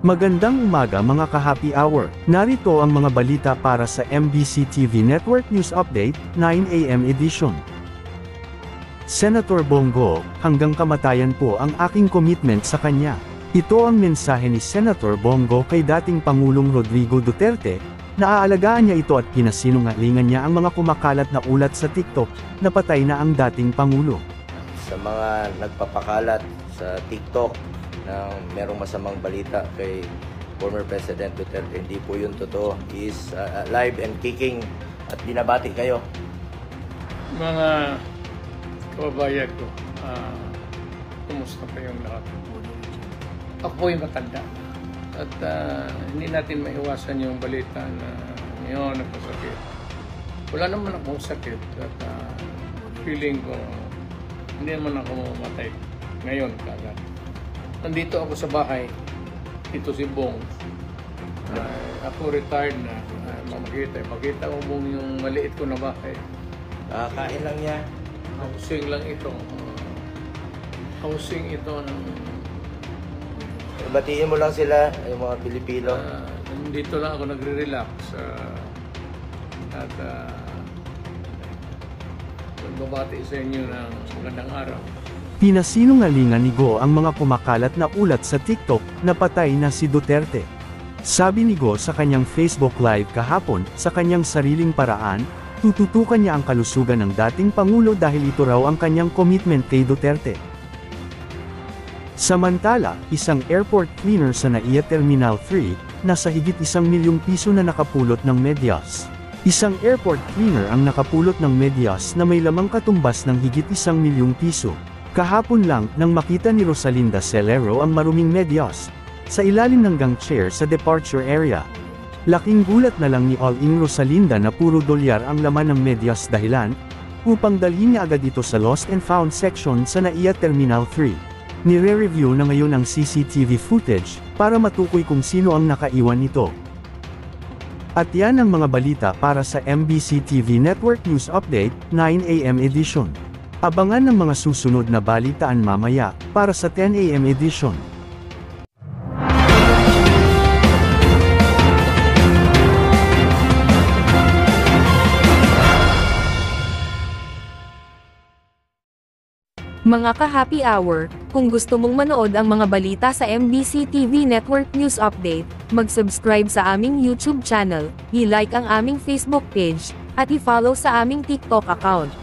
Magandang umaga mga ka-happy hour. Narito ang mga balita para sa MBC TV Network News Update, 9 AM edition. Senator Bongo, hanggang kamatayan po ang aking commitment sa kanya. Ito ang mensahe ni Senator Bongo kay dating Pangulong Rodrigo Duterte, na aalagaan niya ito at pinasinungalingan niya ang mga kumakalat na ulat sa TikTok, na patay na ang dating Pangulo. Sa mga nagpapakalat sa TikTok na merong masamang balita kay former President Duterte, hindi po yun totoo. He is alive and kicking at binabati kayo. Mga kababayan ko, kumusta pa yung lahat? Ako po yung matanda. At hindi natin maiwasan yung balita na ngayon nagkasakit. Wala naman akong sakit at feeling ko hindi naman ako mamatay ngayon kagad. Nandito ako sa bahay, ito si Bong. Ako retired na, makita ko Bong yung maliit ko na bahay. Kain lang niya. Housing lang ito. Housing ito ng... Batiin mo lang sila, yung mga Pilipino. Dito lang ako nagre-relax. At magbabati sa inyo ng magandang araw. Pinasinungalingan ni Go ang mga kumakalat na ulat sa TikTok, na patay na si Duterte. Sabi ni Go sa kanyang Facebook Live kahapon, sa kanyang sariling paraan, tututukan niya ang kalusugan ng dating Pangulo dahil ito raw ang kanyang commitment kay Duterte. Samantala, isang airport cleaner sa NAIA Terminal 3, nasa higit 1 milyong piso na nakapulot ng medyas. Isang airport cleaner ang nakapulot ng medyas na may lamang katumbas ng higit 1 milyong piso. Kahapon lang, nang makita ni Rosalinda Celero ang maruming medyas sa ilalim ng gang chair sa departure area. Laking gulat na lang ni All-in Rosalinda na puro dolyar ang laman ng medyas dahilan upang dalhin niya agad ito sa Lost and Found section sa NAIA Terminal 3. Nire-review na ngayon ang CCTV footage para matukoy kung sino ang nakaiwan nito. At yan ang mga balita para sa MBC TV Network News Update, 9 AM edition. Abangan ng mga susunod na balitaan mamaya, para sa 10 AM edition. Mga ka-happy hour, kung gusto mong manood ang mga balita sa MBC TV Network News Update, mag-subscribe sa aming YouTube channel, i-like ang aming Facebook page, at i-follow sa aming TikTok account.